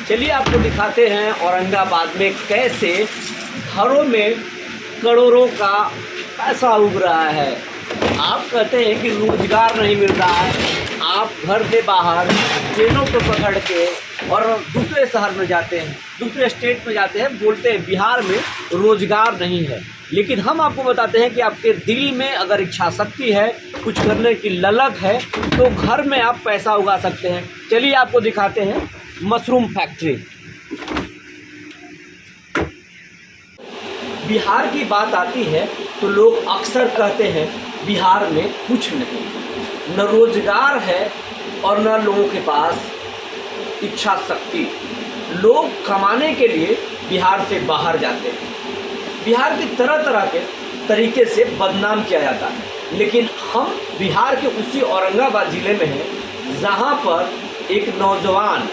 चलिए आपको दिखाते हैं औरंगाबाद में कैसे घरों में करोड़ों का पैसा उग रहा है। आप कहते हैं कि रोजगार नहीं मिल रहा है, आप घर से बाहर ट्रेनों को पकड़ के और दूसरे शहर में जाते हैं, दूसरे स्टेट में जाते हैं, बोलते हैं बिहार में रोजगार नहीं है। लेकिन हम आपको बताते हैं कि आपके दिल में अगर इच्छा शक्ति है, कुछ करने की ललक है, तो घर में आप पैसा उगा सकते हैं। चलिए आपको दिखाते हैं मशरूम फैक्ट्री। बिहार की बात आती है तो लोग अक्सर कहते हैं बिहार में कुछ नहीं, न रोजगार है और न लोगों के पास इच्छा शक्ति। लोग कमाने के लिए बिहार से बाहर जाते हैं। बिहार की तरह तरह के तरीके से बदनाम किया जाता है, लेकिन हम बिहार के उसी औरंगाबाद ज़िले में हैं जहां पर एक नौजवान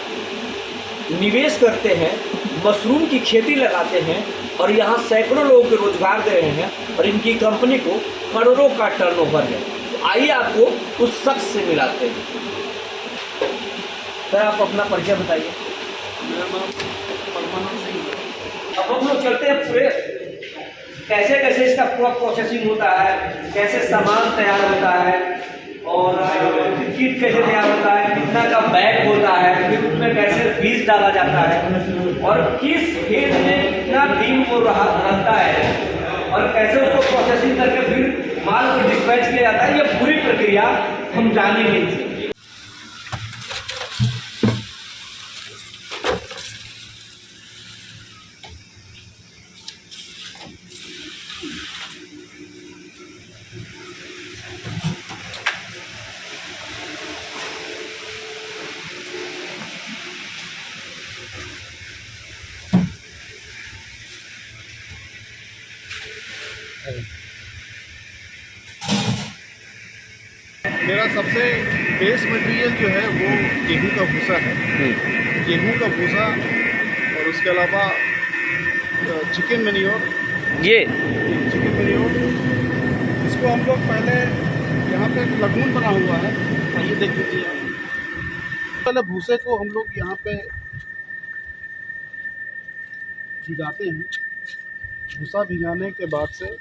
निवेश करते हैं, मशरूम की खेती लगाते हैं और यहाँ सैकड़ों लोगों को रोजगार दे रहे हैं और इनकी कंपनी को करोड़ों का टर्नओवर है। तो आइए आपको उस शख्स से मिलाते हैं। सर, आप अपना परिचय बताइए। मेरा नाम परमानंद सिंह है। अब हम लोग चलते हैं पूरे कैसे कैसे इसका पूरा प्रोसेसिंग होता है, कैसे सामान तैयार होता है और किट कैसे तैयार होता है, कितना का बैग होता है, फिर उसमें कैसे बीज डाला जाता है और किस खेत में कितना दिन वो रहता है और कैसे उसको प्रोसेसिंग करके फिर माल को डिस्पैच किया जाता है। ये पूरी प्रक्रिया हम जानेंगे इनसे। मेरा सबसे बेस मटेरियल जो है वो गेहूं का भूसा है। गेहूं का भूसा और उसके अलावा चिकन मैन्योर, इसको हम लोग पहले यहाँ पे एक लगून बना हुआ है, ये देख लीजिए। पहले भूसे को हम लोग यहाँ पे भिगाते हैं। भूसा भिगाने के बाद से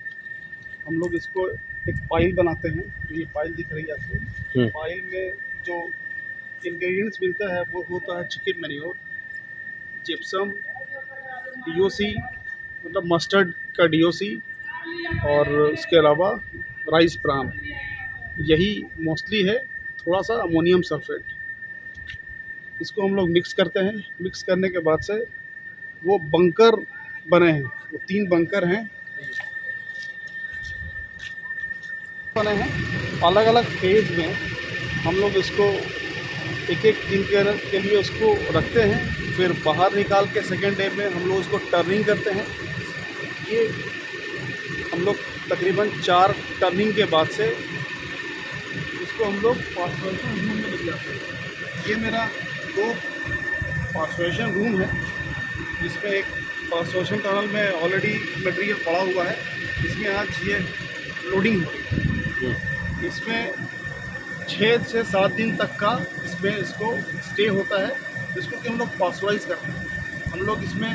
हम लोग इसको एक पाइल बनाते हैं। तो ये पाइल दिख रही है आपको। पाइल में जो इंग्रेडिएंट्स मिलता है वो होता है चिकन मैन्योर, जिप्सम, डीओसी मतलब मस्टर्ड का डीओसी और उसके अलावा राइस ब्रान, यही मोस्टली है। थोड़ा सा अमोनियम सल्फेट, इसको हम लोग मिक्स करते हैं। मिक्स करने के बाद से वो बंकर बने हैं, वो 3 बंकर हैं बने हैं। अलग अलग फेज में हम लोग इसको एक एक दिन के लिए उसको रखते हैं, फिर बाहर निकाल के सेकेंड डे में हम लोग उसको टर्निंग करते हैं। ये हम लोग तकरीबन 4 टर्निंग के बाद से इसको हम लोग पास्चुरेशन रूम में ले जाते हैं। ये मेरा 2 पास्चुरेशन रूम है, जिसमें एक पास्चुरेशन टनल में ऑलरेडी मटेरियल पड़ा हुआ है। इसमें आज ये लोडिंग हो रही है। इसमें 6 से 7 दिन तक का इसमें इसको स्टे होता है, जिसको कि हम लोग पास्चुराइज करते हैं। हम लोग इसमें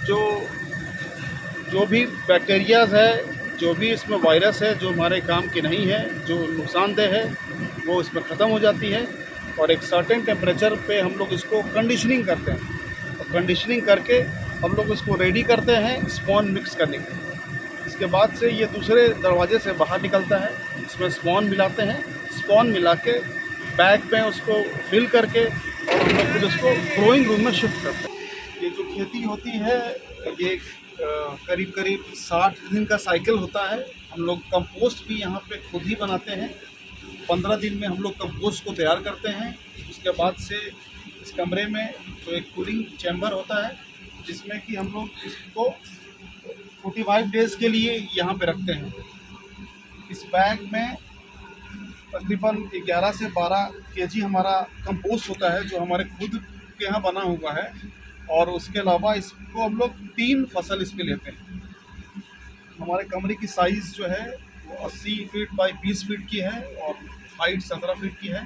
जो भी बैक्टीरियाज है, जो भी इसमें वायरस है जो हमारे काम की नहीं है, जो नुकसानदेह है, वो इसमें ख़त्म हो जाती है। और एक सर्टेन टेम्परेचर पे हम लोग इसको कंडीशनिंग करते हैं और कंडीशनिंग करके हम लोग इसको रेडी करते हैं स्पॉन मिक्स करने के लिए। इसके बाद से ये दूसरे दरवाजे से बाहर निकलता है, इसमें स्पॉन मिलाते हैं। स्पॉन मिला के बैग में उसको फिल करके और हम लोग फिर उसको ग्रोइंग रूम में शिफ्ट करते हैं। ये जो खेती होती है ये करीब करीब 60 दिन का साइकिल होता है। हम लोग कंपोस्ट भी यहाँ पे खुद ही बनाते हैं। 15 दिन में हम लोग कंपोस्ट को तैयार करते हैं। उसके बाद से इस कमरे में तो एक कूलिंग चैम्बर होता है, जिसमें कि हम लोग इसको 45 डेज़ के लिए यहाँ पे रखते हैं। इस बैग में तकरीबन 11 से 12 केजी हमारा कंपोस्ट होता है, जो हमारे खुद के यहाँ बना हुआ है। और उसके अलावा इसको हम लोग 3 फसल इस पर लेते हैं। हमारे कमरे की साइज़ जो है वो 80 फीट बाई 20 फीट की है और हाइट 17 फीट की है।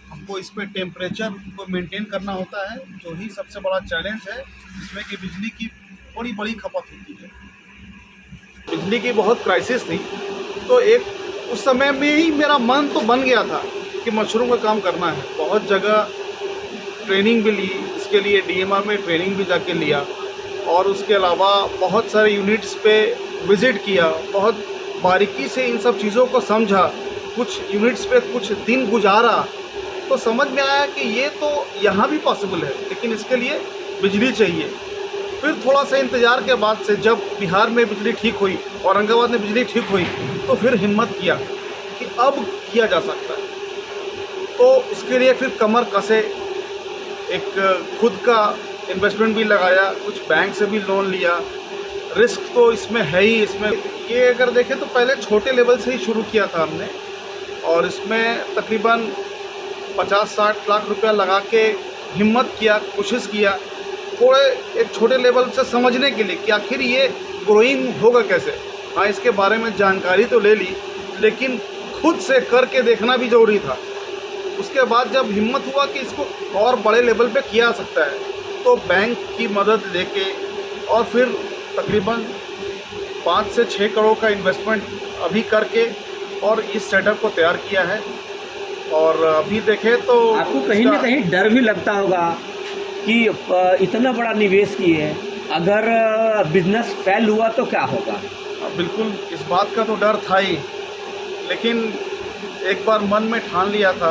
हम वो इसमें टेम्परेचर को मेंटेन करना होता है, जो ही सबसे बड़ा चैलेंज है, जिसमें कि बिजली की बड़ी बड़ी खपत होती है। बिजली की बहुत क्राइसिस थी, तो एक उस समय में ही मेरा मन तो बन गया था कि मशरूम का काम करना है। बहुत जगह ट्रेनिंग भी ली, इसके लिए DMR में ट्रेनिंग भी जाके लिया, और उसके अलावा बहुत सारे यूनिट्स पे विज़िट किया, बहुत बारीकी से इन सब चीज़ों को समझा, कुछ यूनिट्स पे कुछ दिन गुजारा, तो समझ में आया कि ये तो यहाँ भी पॉसिबल है, लेकिन इसके लिए बिजली चाहिए। फिर थोड़ा सा इंतज़ार के बाद से जब बिहार में बिजली ठीक हुई, औरंगाबाद में बिजली ठीक हुई, तो फिर हिम्मत किया कि अब किया जा सकता है। तो इसके लिए फिर कमर कसे, एक खुद का इन्वेस्टमेंट भी लगाया, कुछ बैंक से भी लोन लिया। रिस्क तो इसमें है ही। इसमें ये अगर देखें तो पहले छोटे लेवल से ही शुरू किया था हमने, और इसमें तकरीबन 50-60 लाख रुपया लगा के हिम्मत किया, कोशिश किया, थोड़े एक छोटे लेवल से समझने के लिए कि आखिर ये ग्रोइंग होगा कैसे। हाँ, इसके बारे में जानकारी तो ले ली, लेकिन खुद से करके देखना भी ज़रूरी था। उसके बाद जब हिम्मत हुआ कि इसको और बड़े लेवल पे किया जा सकता है, तो बैंक की मदद लेके और फिर तकरीबन 5 से 6 करोड़ का इन्वेस्टमेंट अभी करके और इस सेटअप को तैयार किया है। और अभी देखें तो आपको कहीं ना कहीं डर भी लगता होगा कि इतना बड़ा निवेश किए, अगर बिजनेस फेल हुआ तो क्या होगा? बिल्कुल, इस बात का तो डर था ही, लेकिन एक बार मन में ठान लिया था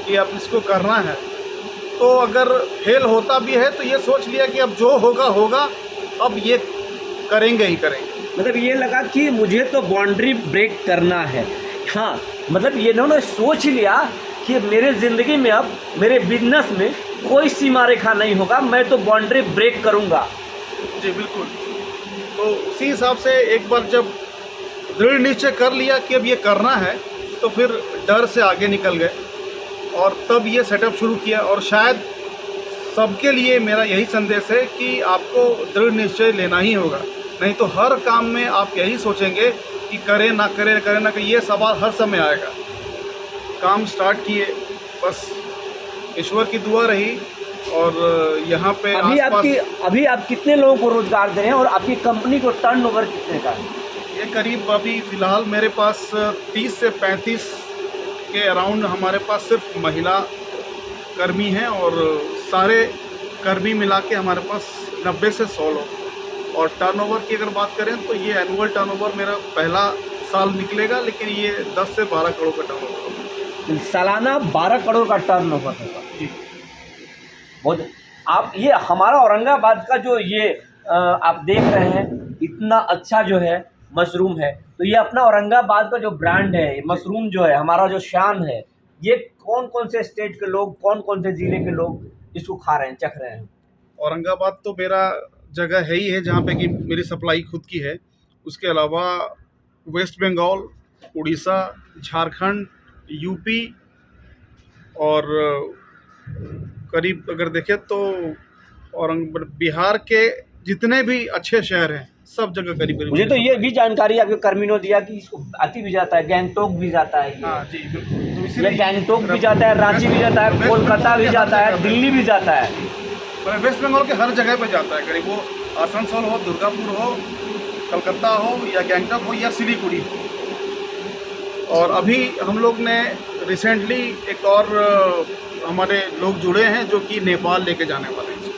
कि अब इसको करना है। तो अगर फेल होता भी है तो ये सोच लिया कि अब जो होगा होगा, अब ये करेंगे ही करेंगे। मतलब ये लगा कि मुझे तो बाउंड्री ब्रेक करना है। हाँ, मतलब ये इन्होंने सोच लिया कि मेरे ज़िंदगी में अब मेरे बिजनेस में कोई सीमा रेखा नहीं होगा, मैं तो बाउंड्री ब्रेक करूँगा। जी बिल्कुल। तो उसी हिसाब से एक बार जब दृढ़ निश्चय कर लिया कि अब ये करना है, तो फिर डर से आगे निकल गए और तब ये सेटअप शुरू किया। और शायद सबके लिए मेरा यही संदेश है कि आपको दृढ़ निश्चय लेना ही होगा, नहीं तो हर काम में आप यही सोचेंगे कि करें ना करें, करें ना करें, ये सवाल हर समय आएगा। काम स्टार्ट किए, बस ईश्वर की दुआ रही। और यहाँ पे अभी आप कितने लोगों को रोजगार दे रहे हैं और आपकी कंपनी को टर्नओवर कितने का है? ये करीब अभी फ़िलहाल मेरे पास 30 से 35 के अराउंड हमारे पास सिर्फ महिला कर्मी हैं, और सारे कर्मी मिला के हमारे पास 90 से 100 लोग। और टर्नओवर की अगर बात करें तो ये एनुअल टर्नओवर मेरा पहला साल निकलेगा, लेकिन ये 10 से 12 करोड़ का टर्नओवर होगा। सालाना 12 करोड़ का टर्नओवर होगा जी। बहुत। आप ये हमारा औरंगाबाद का जो ये आप देख रहे हैं, इतना अच्छा जो है मशरूम है, तो ये अपना औरंगाबाद का जो ब्रांड है, मशरूम जो है, हमारा जो शान है, ये कौन कौन से स्टेट के लोग, कौन कौन से ज़िले के लोग इसको खा रहे हैं, चख रहे हैं? औरंगाबाद तो मेरा जगह है ही है जहाँ पे कि मेरी सप्लाई खुद की है। उसके अलावा वेस्ट बंगाल, उड़ीसा, झारखंड, यूपी और करीब अगर देखें तो बिहार के जितने भी अच्छे शहर हैं, सब जगह करीब करीब। मुझे तो ये भी जानकारी आपके कर्मी ने दिया कि इसको आती भी जाता है, गैंगटोक भी जाता है। हाँ जी बिल्कुल। तो ये इसीलिए गैंगटोक भी जाता है, रांची भी जाता है, कोलकाता भी जाता है, दिल्ली भी जाता है। वेस्ट बंगाल के हर जगह पे जाता है, करीब वो आसनसोल हो, दुर्गापुर हो, कलकत्ता हो, या गैंगटोक हो, या सिलीगुड़ी हो। और अभी हम लोग ने रिसेंटली एक और हमारे लोग जुड़े हैं जो कि नेपाल लेके जाने वाले हैं,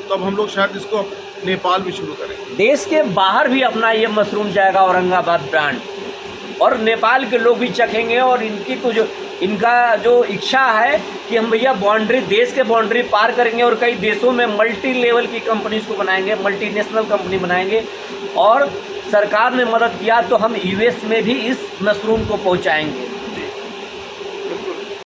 तो अब हम लोग शायद इसको नेपाल भी शुरू करेंगे। देश के बाहर भी अपना ये मशरूम जाएगा औरंगाबाद ब्रांड, और नेपाल के लोग भी चखेंगे। और इनकी तो जो इनका जो इच्छा है कि हम भैया बाउंड्री, देश के बाउंड्री पार करेंगे और कई देशों में मल्टी लेवल की कंपनीज को बनाएंगे, मल्टीनेशनल कंपनी बनाएंगे। और सरकार ने मदद किया तो हम US में भी इस मशरूम को पहुंचाएंगे।